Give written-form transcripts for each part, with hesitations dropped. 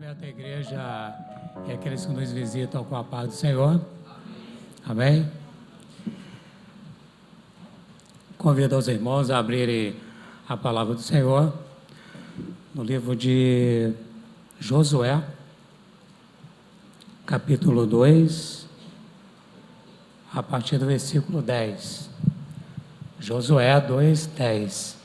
Cumprimento a igreja e aqueles que nos visitam com a paz do Senhor. Amém? Convido os irmãos a abrirem a palavra do Senhor no livro de Josué, capítulo 2, a partir do versículo 10. Josué 2, 10.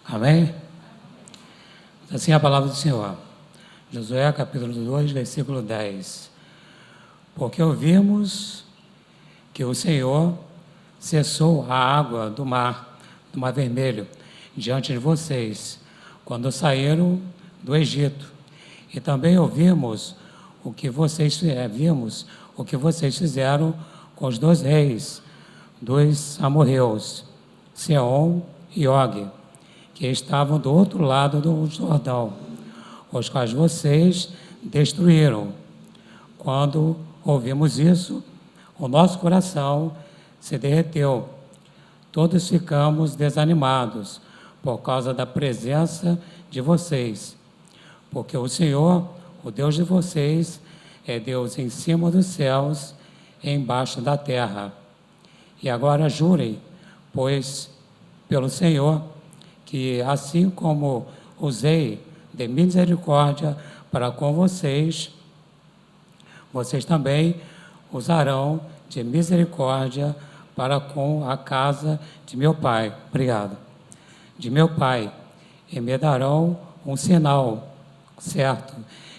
Amém? Assim é a palavra do Senhor. Josué, capítulo 2, versículo 10. Porque ouvimos que o Senhor cessou a água do mar Vermelho, diante de vocês, quando saíram do Egito. E também vimos o que vocês fizeram com os dois reis dos amorreus, Sehom e Og, que estavam do outro lado do Jordão, os quais vocês destruíram. Quando ouvimos isso, o nosso coração se derreteu. Todos ficamos desanimados por causa da presença de vocês, porque o Senhor, o Deus de vocês, é Deus em cima dos céus e embaixo da terra. E agora jurem, pois, pelo Senhor, que assim como usei de misericórdia para com vocês, vocês também usarão de misericórdia para com a casa de meu pai. Obrigado. De meu pai. E me darão um sinal certo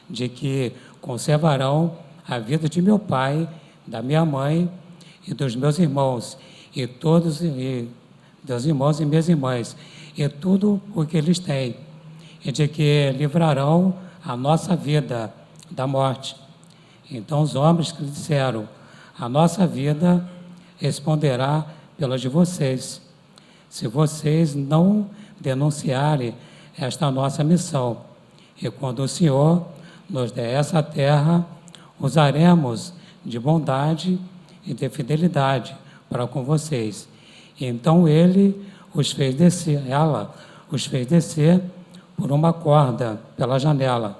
de que conservarão a vida de meu pai, da minha mãe e dos meus irmãos, e todos dos irmãos e minhas irmãs, e tudo o que eles têm, e de que livrarão a nossa vida da morte. Então os homens que disseram, a nossa vida responderá pela de vocês, se vocês não denunciarem esta nossa missão. E quando o Senhor nos der essa terra, usaremos de bondade e de fidelidade para com vocês. E então ela os fez descer por uma corda pela janela,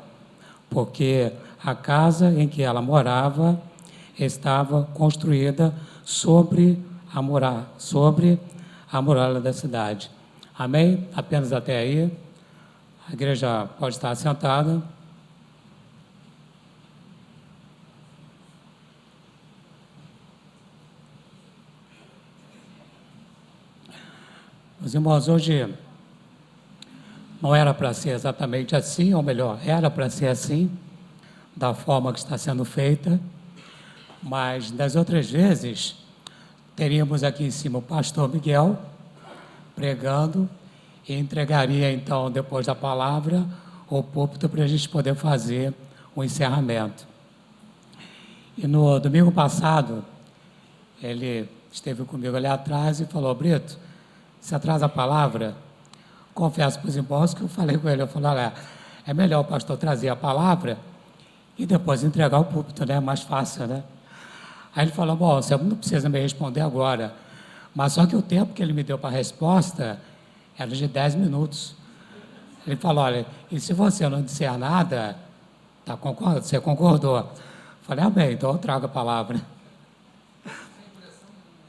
porque a casa em que ela morava estava construída sobre a muralha da cidade. Amém? Apenas até aí. A igreja pode estar sentada. Meus irmãos, hoje não era para ser exatamente assim, ou melhor, era para ser assim, da forma que está sendo feita, mas das outras vezes, teríamos aqui em cima o pastor Miguel pregando e entregaria então, depois da palavra, o púlpito para a gente poder fazer o encerramento. E no domingo passado, ele esteve comigo ali atrás e falou, Brito, você traz a palavra? Confesso para os irmãos que eu falei com ele, eu falei, olha, é melhor o pastor trazer a palavra e depois entregar o púlpito, né? Mais fácil, né? Aí ele falou, bom, você não precisa me responder agora, mas só que o tempo que ele me deu para a resposta era de 10 minutos. Ele falou, olha, e se você não disser nada, você concordou? Eu falei, bem, então eu trago a palavra.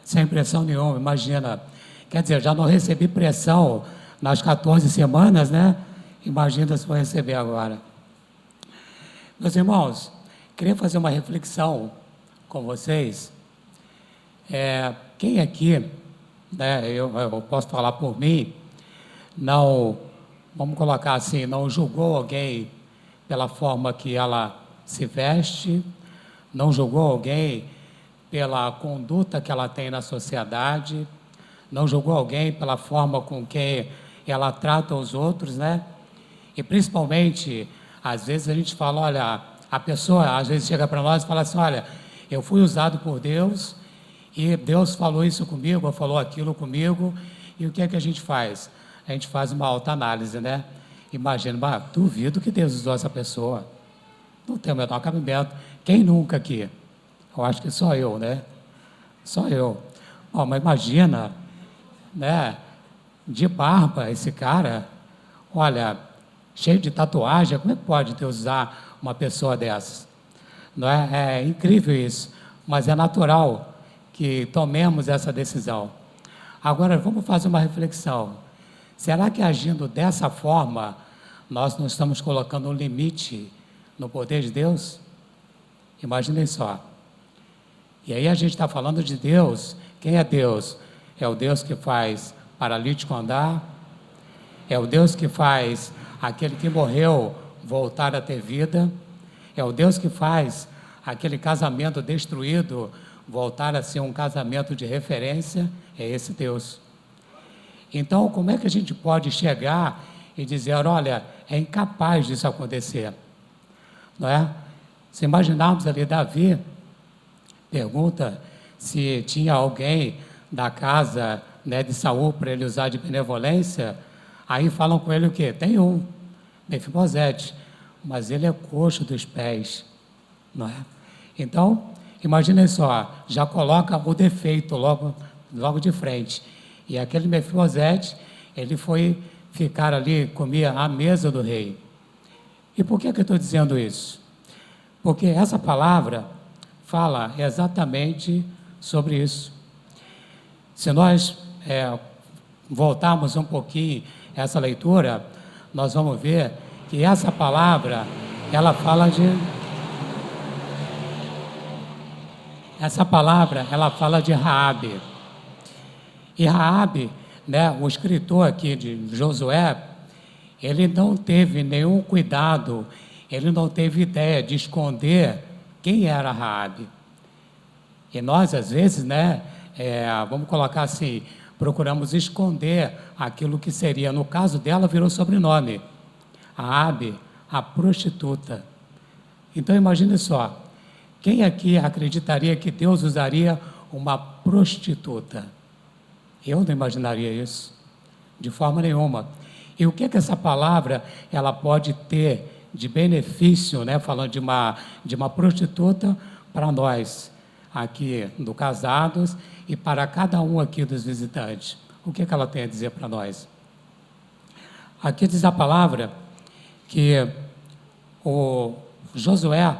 Sem pressão nenhuma, imagina. Quer dizer, já não recebi pressão nas 14 semanas, né? Imagina se vou receber agora. Meus irmãos, queria fazer uma reflexão com vocês. Quem aqui, né, eu posso falar por mim, não, vamos colocar assim, não julgou alguém pela forma que ela se veste, não julgou alguém pela conduta que ela tem na sociedade, não julgou alguém pela forma com que ela trata os outros, né? E principalmente, às vezes a gente fala, olha, a pessoa às vezes chega para nós e fala assim, olha, eu fui usado por Deus e Deus falou isso comigo, ou falou aquilo comigo, e o que é que a gente faz? A gente faz uma autoanálise, né? Imagina, duvido que Deus usou essa pessoa. Não tem o menor cabimento Quem nunca aqui? Eu acho que só eu, né? Só eu. Ó, mas imagina, né? De barba, esse cara, olha, cheio de tatuagem, como é que pode Deus usar uma pessoa dessas? Não é? É incrível isso, mas é natural que tomemos essa decisão. Agora, vamos fazer uma reflexão. Será que agindo dessa forma, nós não estamos colocando um limite no poder de Deus? Imaginem só. E aí a gente está falando de Deus. Quem é Deus? É o Deus que faz paralítico andar, é o Deus que faz aquele que morreu voltar a ter vida, é o Deus que faz aquele casamento destruído voltar a ser um casamento de referência, é esse Deus. Então, como é que a gente pode chegar e dizer, olha, é incapaz disso acontecer? Não é? Se imaginarmos ali Davi, pergunta se tinha alguém da casa, né, de Saul para ele usar de benevolência, aí falam com ele o quê? Tem um, Mefibosete, mas ele é coxo dos pés, não é? Então, imaginem só, já coloca o defeito logo de frente. E aquele Mefibosete, ele foi ficar ali, comia à mesa do rei. E por que eu estou dizendo isso? Porque essa palavra fala exatamente sobre isso. Se nós voltarmos um pouquinho essa leitura, nós vamos ver que essa palavra, ela fala de... Essa palavra, ela fala de Raabe. E Raabe, né, o escritor aqui de Josué, ele não teve nenhum cuidado, ele não teve ideia de esconder quem era Raabe. E nós, às vezes, né, vamos colocar assim, procuramos esconder aquilo que seria, no caso dela, virou sobrenome. Raabe, a prostituta. Então, imagine só, quem aqui acreditaria que Deus usaria uma prostituta? Eu não imaginaria isso, de forma nenhuma. E o que essa palavra ela pode ter de benefício, né, falando de uma prostituta para nós, aqui do Casados, e para cada um aqui dos visitantes? O que ela tem a dizer para nós? Aqui diz a palavra que o Josué,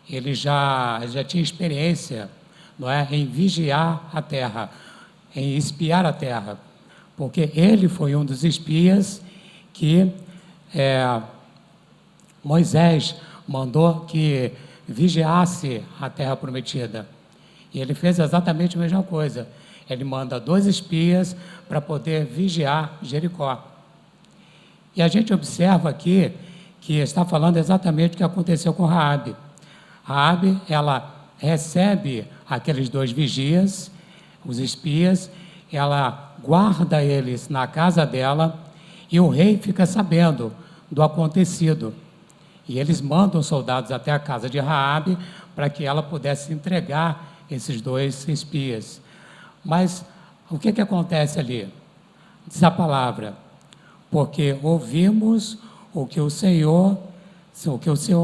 ele já tinha experiência, não é, em vigiar a terra, em espiar a terra, porque ele foi um dos espias que Moisés mandou que vigiasse a terra prometida. E ele fez exatamente a mesma coisa. Ele manda 2 espias para poder vigiar Jericó. E a gente observa aqui que está falando exatamente o que aconteceu com Raabe. Raabe, ela recebe aqueles 2 vigias, os espias, ela guarda eles na casa dela e o rei fica sabendo do acontecido. E eles mandam soldados até a casa de Raabe para que ela pudesse entregar esses 2 espias. Mas o que acontece ali? Diz a palavra, porque ouvimos o que o Senhor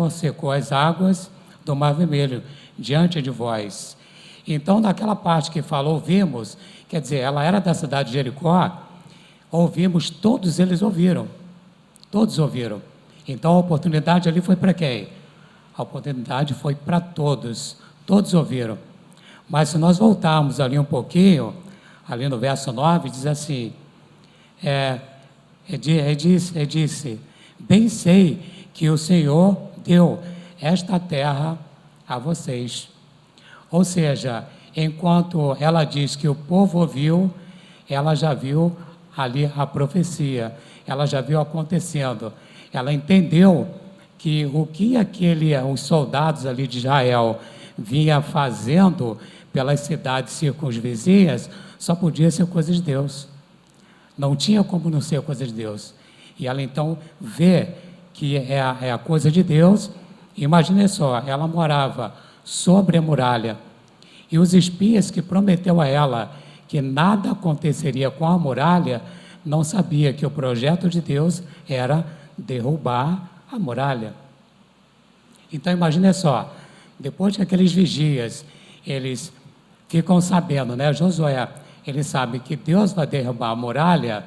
secou as águas do Mar Vermelho diante de vós. Então, naquela parte que fala ouvimos, quer dizer, ela era da cidade de Jericó, ouvimos, todos eles ouviram. Todos ouviram. Então, a oportunidade ali foi para quem? A oportunidade foi para todos. Todos ouviram. Mas se nós voltarmos ali um pouquinho, ali no verso 9, diz assim, disse, bem sei que o Senhor deu esta terra a vocês. Ou seja, enquanto ela diz que o povo ouviu, ela já viu ali a profecia, ela já viu acontecendo, ela entendeu que o que os soldados ali de Israel vinha fazendo pelas cidades circunvizinhas, só podia ser coisa de Deus. Não tinha como não ser coisa de Deus. E ela então vê que é a coisa de Deus. Imagine só, ela morava sobre a muralha. E os espias que prometeu a ela que nada aconteceria com a muralha, não sabia que o projeto de Deus era derrubar a muralha. Então imagine só, depois que aqueles vigias, eles ficam sabendo, né? Josué, ele sabe que Deus vai derrubar a muralha,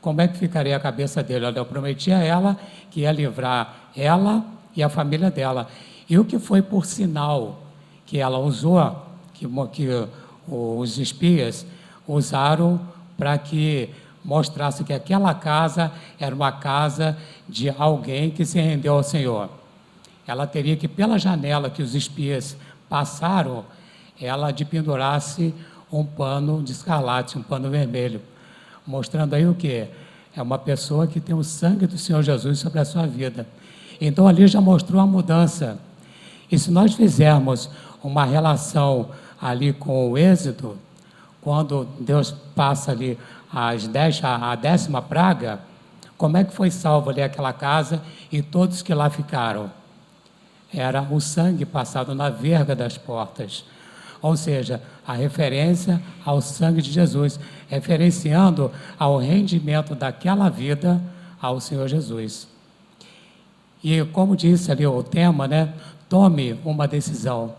como é que ficaria a cabeça dele? Olha, eu prometi a ela que ia livrar ela e a família dela. E o que foi por sinal que ela usou, que os espias usaram para que mostrasse que aquela casa era uma casa de alguém que se rendeu ao Senhor. Ela teria que, pela janela que os espias passaram, ela de pendurasse um pano de escarlate, um pano vermelho, mostrando aí o quê? É uma pessoa que tem o sangue do Senhor Jesus sobre a sua vida. Então ali já mostrou a mudança. E se nós fizermos uma relação ali com o Êxodo, quando Deus passa ali a 10ª praga, como é que foi salvo ali aquela casa e todos que lá ficaram? Era o sangue passado na verga das portas. Ou seja, a referência ao sangue de Jesus, referenciando ao rendimento daquela vida ao Senhor Jesus. E como disse ali o tema, né? Tome uma decisão.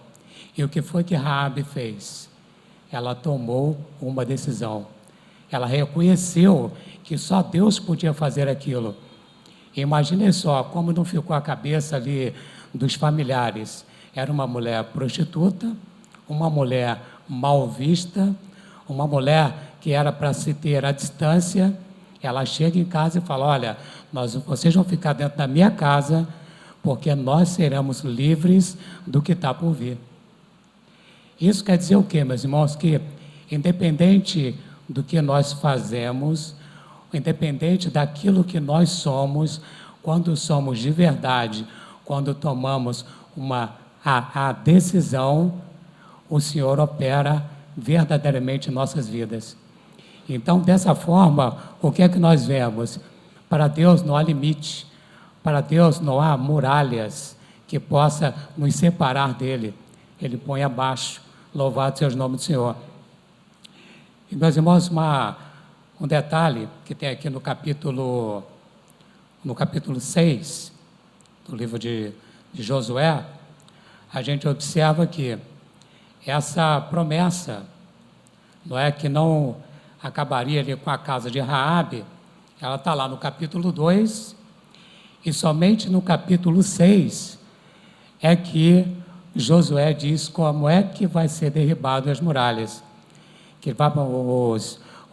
E o que foi que Raabe fez? Ela tomou uma decisão. Ela reconheceu que só Deus podia fazer aquilo. Imagine só como não ficou a cabeça ali dos familiares. Era uma mulher prostituta, uma mulher mal vista, uma mulher que era para se ter à distância. Ela chega em casa e fala: olha, vocês vão ficar dentro da minha casa, porque nós seremos livres do que está por vir. Isso quer dizer o quê, meus irmãos? Que independente do que nós fazemos, independente daquilo que nós somos, quando somos de verdade, quando tomamos a decisão, o Senhor opera verdadeiramente em nossas vidas. Então, dessa forma, o que é que nós vemos? Para Deus não há limite, para Deus não há muralhas que possa nos separar dele. Ele põe abaixo. Louvado seja o nome do Senhor. E, meus irmãos, um detalhe que tem aqui no capítulo 6 do livro de Josué, a gente observa que essa promessa, não é, que não acabaria ali com a casa de Raabe, ela está lá no capítulo 2, e somente no capítulo 6 é que Josué diz como é que vai ser derribado as muralhas. Que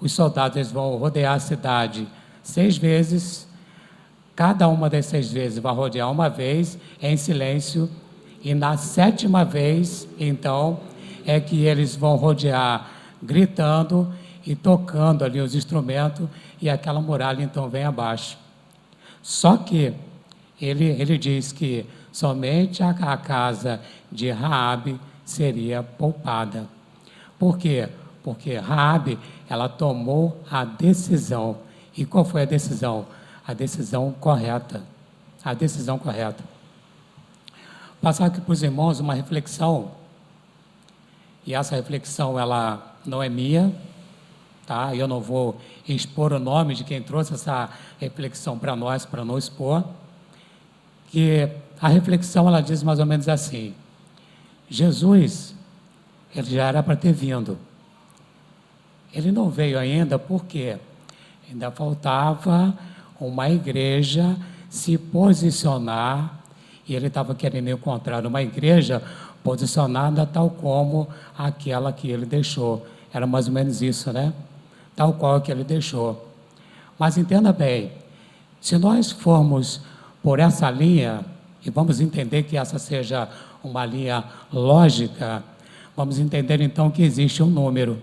os soldados eles vão rodear a cidade 6 vezes, cada uma das 6 vezes vai rodear uma vez em silêncio, e na 7ª vez, então, é que eles vão rodear gritando e tocando ali os instrumentos, e aquela muralha então vem abaixo. Só que ele diz que somente a casa de Raabe seria poupada. Por quê? Porque Raabe, ela tomou a decisão. E qual foi a decisão? A decisão correta. A decisão correta. Passar aqui para os irmãos uma reflexão, e essa reflexão ela não é minha, tá? Eu não vou expor o nome de quem trouxe essa reflexão para nós, para não expor, que a reflexão ela diz mais ou menos assim: Jesus, ele já era para ter vindo. Ele não veio ainda porque ainda faltava uma igreja se posicionar, e ele estava querendo encontrar uma igreja posicionada tal como aquela que ele deixou. Era mais ou menos isso, né? Tal qual que ele deixou. Mas entenda bem, se nós formos por essa linha, e vamos entender que essa seja uma linha lógica, vamos entender então que existe um número,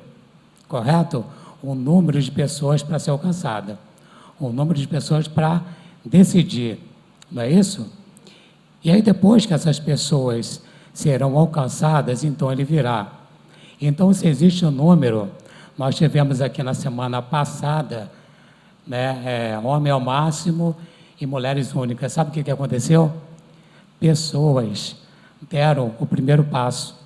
correto? Um número de pessoas para ser alcançada, um número de pessoas para decidir, não é isso? E aí depois que essas pessoas serão alcançadas, então ele virá. Então, se existe um número, nós tivemos aqui na semana passada, né, homem ao máximo e mulheres únicas. Sabe o que aconteceu? Pessoas deram o primeiro passo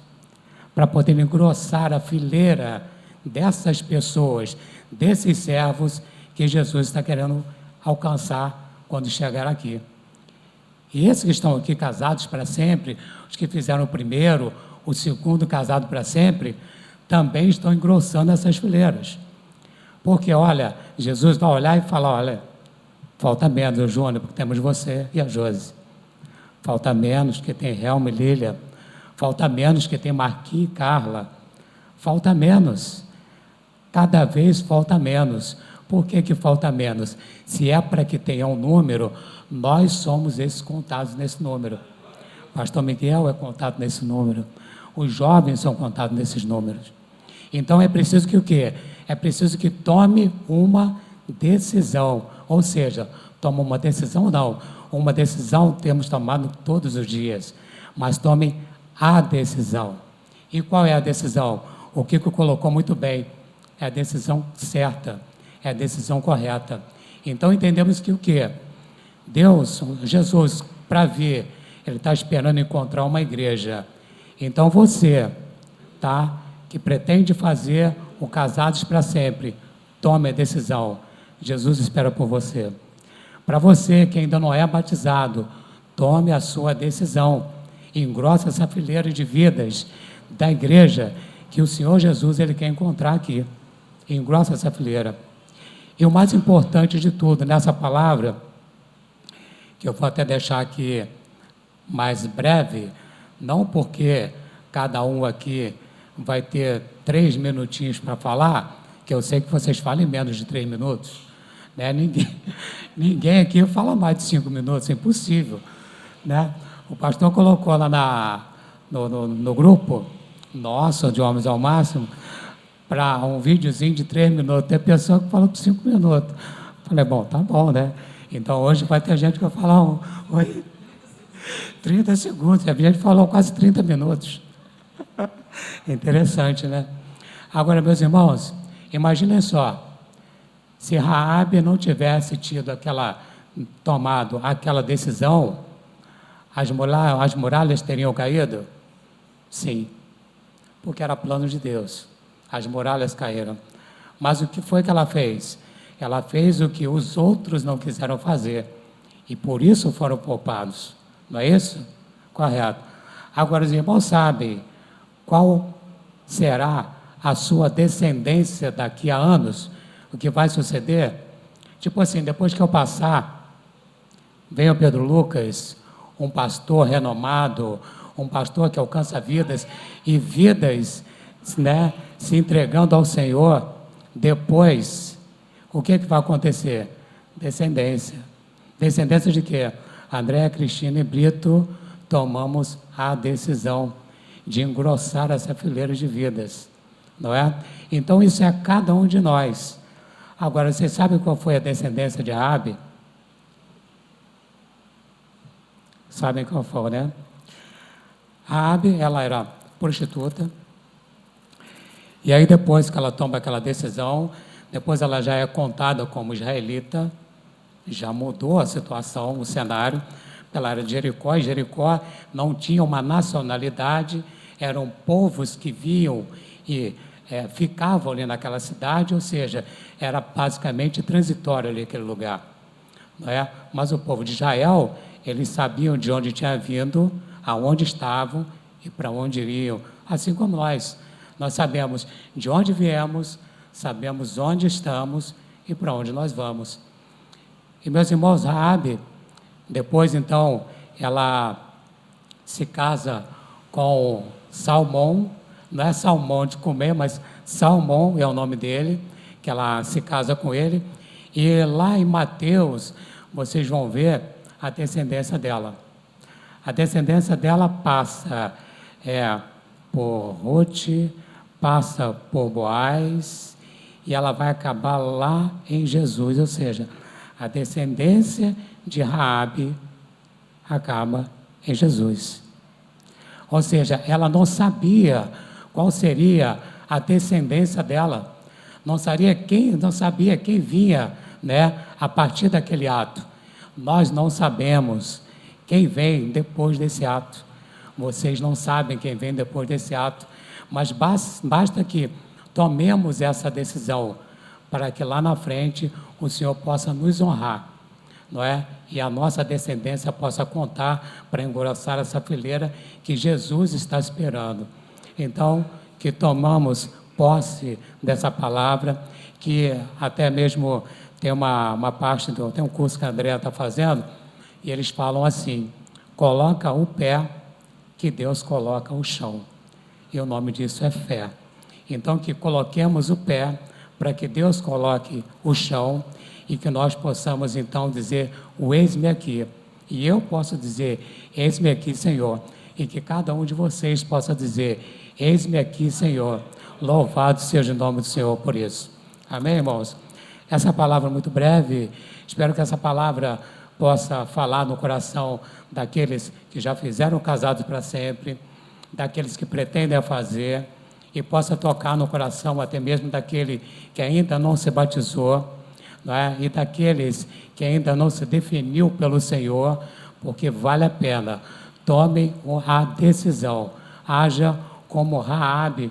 para poder engrossar a fileira dessas pessoas, desses servos que Jesus está querendo alcançar quando chegar aqui. E esses que estão aqui casados para sempre, os que fizeram o primeiro, o segundo casado para sempre, também estão engrossando essas fileiras. Porque, olha, Jesus vai olhar e falar, olha, falta menos, Júnior, porque temos você e a Josi. Falta menos, que tem Helma e Lília. Falta menos, que tem Marquinhos e Carla. Falta menos. Cada vez falta menos. Por que falta menos? Se é para que tenha um número, nós somos esses contados nesse número. Pastor Miguel é contado nesse número. Os jovens são contados nesses números. Então é preciso que o quê? É preciso que tome uma decisão. Ou seja, toma uma decisão não. Uma decisão temos tomado todos os dias. Mas tome a decisão. E qual é a decisão? O Kiko colocou muito bem. É a decisão certa. É a decisão correta. Então entendemos que o quê? Deus, Jesus, para vir, Ele está esperando encontrar uma igreja. Então você, tá, que pretende fazer o Casados para Sempre, tome a decisão. Jesus espera por você. Para você que ainda não é batizado, tome a sua decisão. Engrossa essa fileira de vidas da igreja que o Senhor Jesus Ele quer encontrar aqui. Engrossa essa fileira. E o mais importante de tudo, nessa palavra, que eu vou até deixar aqui mais breve, não porque cada um aqui vai ter 3 minutinhos para falar, que eu sei que vocês falem menos de 3 minutos, né? Ninguém aqui fala mais de 5 minutos, é impossível, né? O pastor colocou lá no grupo nosso, de Homens ao Máximo, para um videozinho de 3 minutos. Tem pessoa que fala por 5 minutos. Falei, bom, tá bom, né? Então hoje vai ter gente que vai falar 30 segundos. A gente falou quase 30 minutos. Interessante, né? Agora, meus irmãos, imaginem só, se Raabe não tivesse tomado aquela decisão, as muralhas teriam caído? Sim, porque era plano de Deus. As muralhas caíram. Mas o que foi que ela fez? Ela fez o que os outros não quiseram fazer. E por isso foram poupados. Não é isso? Correto. Agora, os irmãos sabem qual será a sua descendência daqui a anos? O que vai suceder? Tipo assim, depois que eu passar, vem o Pedro Lucas, um pastor renomado, um pastor que alcança vidas, e vidas, né, se entregando ao Senhor. Depois, o que vai acontecer? Descendência. Descendência de quê? André, Cristina e Brito tomamos a decisão de engrossar essa fileira de vidas, não é? Então isso é cada um de nós. Agora, vocês sabem qual foi a descendência de Raabe? Sabem qual foi, né? Raabe, ela era prostituta. E aí depois que ela toma aquela decisão, depois ela já é contada como israelita, já mudou a situação, o cenário. Ela era de Jericó, e Jericó não tinha uma nacionalidade, eram povos que vinham e ficavam ali naquela cidade, ou seja, era basicamente transitório ali aquele lugar. Não é? Mas o povo de Israel, eles sabiam de onde tinha vindo, aonde estavam e para onde iriam, assim como nós. Nós sabemos de onde viemos, sabemos onde estamos e para onde nós vamos. E, meus irmãos, Raabe, depois, então, ela se casa com Salmão, não é Salmão de comer, mas Salmão é o nome dele, que ela se casa com ele, e lá em Mateus, vocês vão ver a descendência dela. A descendência dela passa por Ruth, passa por Boaz, e ela vai acabar lá em Jesus, ou seja, a descendência de Raabe acaba em Jesus. Ou seja, ela não sabia qual seria a descendência dela, não sabia quem vinha, né, a partir daquele ato. Nós não sabemos quem vem depois desse ato. Vocês não sabem quem vem depois desse ato, mas basta que tomemos essa decisão para que lá na frente o Senhor possa nos honrar não é? E a nossa descendência possa contar para engrossar essa fileira que Jesus está esperando. Então, que tomamos posse dessa palavra, que até mesmo tem uma parte, tem um curso que a Andrea está fazendo, e eles falam assim: coloca o pé, que Deus coloca o chão. E o nome disso é fé. Então, que coloquemos o pé para que Deus coloque o chão e que nós possamos, então, dizer: o eis-me aqui. E eu posso dizer: eis-me aqui, Senhor. E que cada um de vocês possa dizer: eis-me aqui, Senhor. Louvado seja o nome do Senhor por isso. Amém, irmãos? Essa palavra é muito breve. Espero que essa palavra possa falar no coração daqueles que já fizeram casados para sempre, daqueles que pretendem fazer, e possa tocar no coração até mesmo daquele que ainda não se batizou, não é? E daqueles que ainda não se definiu pelo Senhor, porque vale a pena. Tome a decisão. Haja como Raabe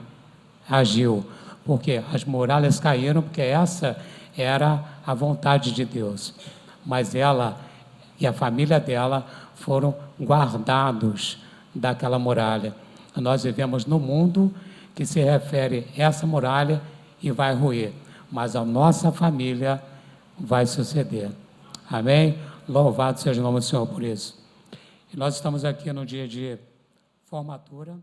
agiu, porque as muralhas caíram, porque essa era a vontade de Deus. Mas ela e a família dela foram guardados daquela muralha. Nós vivemos no mundo que se refere a essa muralha e vai ruir, mas a nossa família vai suceder. Amém? Louvado seja o nome do Senhor por isso. E nós estamos aqui no dia de formatura.